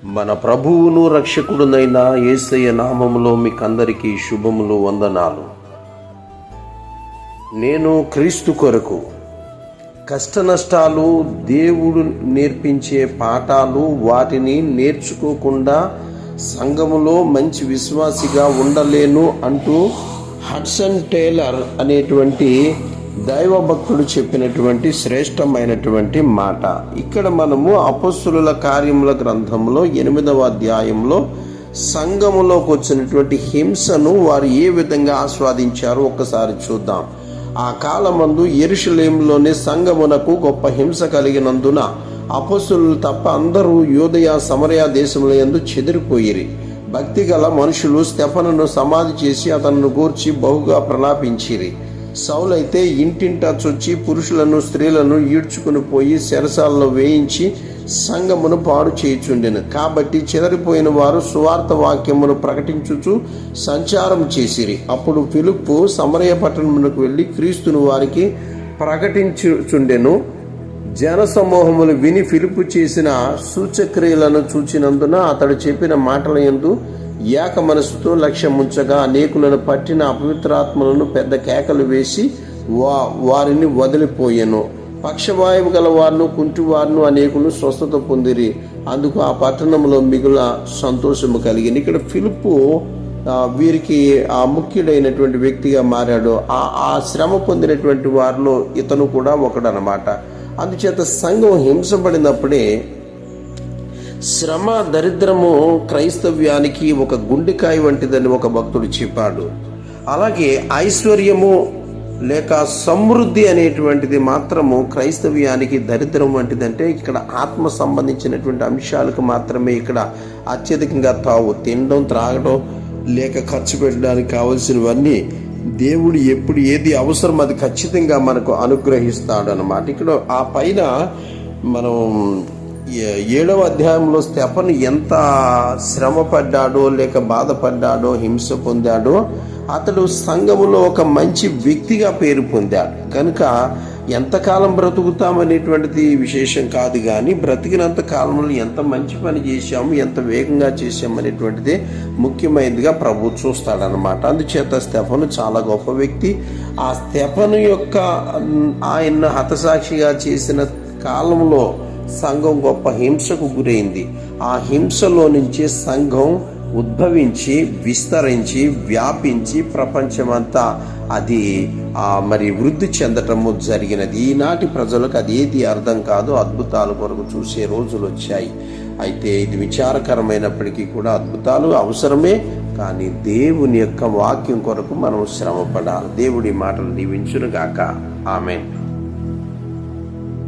మన ప్రభువును రక్షకుడునైన యేసయ్య నామములో మీకందరికీ శుభములు, వందనాలు. నేను క్రీస్తు కొరకు కష్ట నష్టాలు, దేవుడు నేర్పించే పాఠాలు, వాటిని నేర్చుకోకుండా సంఘములో మంచి విశ్వాసిగా ఉండలేను అంటూ హడ్సన్ టేలర్ అనేటువంటి దైవ భక్తుడు చెప్పినటువంటి శ్రేష్టమైనటువంటి మాట. ఇక్కడ మనము అపొస్తలుల కార్యముల గ్రంథంలో 8వ అధ్యాయంలో సంఘములోకి వచ్చినటువంటి హింసను వారు ఏ విధంగా ఆస్వాదించారో ఒక్కసారి చూద్దాం. ఆ కాలమందు యెరూషలేములోని సంఘమునకు గొప్ప హింస కలిగినందున అపొస్తలులు తప్ప అందరూ యూదయ సమరయ దేశముల యందు చెదిరిపోయిరి. భక్తి గల మనుషులు స్తెఫనును సమాధి చేసి అతను గూర్చి బహుగా ప్రలాపించిరి. సౌలైతే ఇంటింటా చొచ్చి పురుషులను స్త్రీలను ఈడ్చుకుని పోయి చెరసాలలో వేయించి సంఘమును పాడు చేయుచుండెను. కాబట్టి చెదరిపోయిన వారు సువార్త వాక్యమును ప్రకటించుచు సంచారం చేసిరి. అప్పుడు ఫిలిప్పు సమరయ పట్టణమునకు వెళ్ళి క్రీస్తును వారికి ప్రకటించుచుండెను. జన సమూహములు విని ఫిలిప్పు చేసిన సూచక్రియలను చూచినందున అతడు చెప్పిన మాటల యందు ఏక మనసుతో లక్ష్యముంచగా అనేకులను పట్టిన అపవిత్రాత్మలను పెద్ద కేకలు వేసి వారిని వదిలిపోయెను. పక్షవాయువు గల వారును కుంటివారును అనేకులు స్వస్థత పొందిరి. అందుకు ఆ పట్టణంలో మిగుల సంతోషము కలిగింది. ఇక్కడ ఫిలిప్పు వీరికి ఆ ముఖ్యుడైనటువంటి వ్యక్తిగా మారాడు. ఆ శ్రమ పొందినటువంటి వారిలో ఇతను కూడా ఒకడనమాట. అందుచేత సంఘం హింసపడినప్పుడే శ్రమ, దరిద్రము క్రైస్తవ్యానికి ఒక గుండెకాయ వంటిదని ఒక భక్తుడు చెప్పాడు. అలాగే ఐశ్వర్యము లేక సమృద్ధి అనేటువంటిది మాత్రము క్రైస్తవ్యానికి దరిద్రం వంటిదంటే ఇక్కడ ఆత్మ సంబంధించినటువంటి అంశాలకు మాత్రమే ఇక్కడ అత్యధికంగా తావు. తినడం, త్రాగడం లేక ఖర్చు పెట్టడానికి కావలసినవన్నీ దేవుడు ఎప్పుడు ఏది అవసరం అది ఖచ్చితంగా మనకు అనుగ్రహిస్తాడు అన్నమాట. ఇక్కడ ఆ పైన మనం 7వ అధ్యాయంలో స్తెఫను ఎంత శ్రమ పడ్డాడో లేక బాధపడ్డాడో, హింస పొందాడో, అతడు సంఘములో ఒక మంచి వ్యక్తిగా పేరు పొందాడు. కనుక ఎంతకాలం బ్రతుకుతామనేటువంటిది విశేషం కాదు, కానీ బ్రతికినంత కాలంలో ఎంత మంచి పని చేశాము, ఎంత వేగంగా చేశాము అనేటువంటిదే ముఖ్యమైనదిగా ప్రభు చూస్తాడనమాట. అందుచేత స్తెఫను చాలా గొప్ప వ్యక్తి. ఆ స్తెఫను యొక్క ఆయన హతసాక్షిగా చేసిన కాలంలో సంఘం గొప్ప హింసకు గురైంది. ఆ హింసలో నుంచి సంఘం ఉద్భవించి విస్తరించి వ్యాపించి ప్రపంచమంతా అది మరి వృద్ధి చెందటము జరిగినది. ఈనాటి ప్రజలకు అది ఏది అర్థం కాదు. అద్భుతాల కొరకు చూసే రోజులు వచ్చాయి. అయితే ఇది విచారకరమైనప్పటికీ కూడా అద్భుతాలు అవసరమే, కానీ దేవుని యొక్క వాక్యం కొరకు మనం శ్రమ పడాలి. దేవుడి మాటలు దీవించును గాక. ఆమేన్.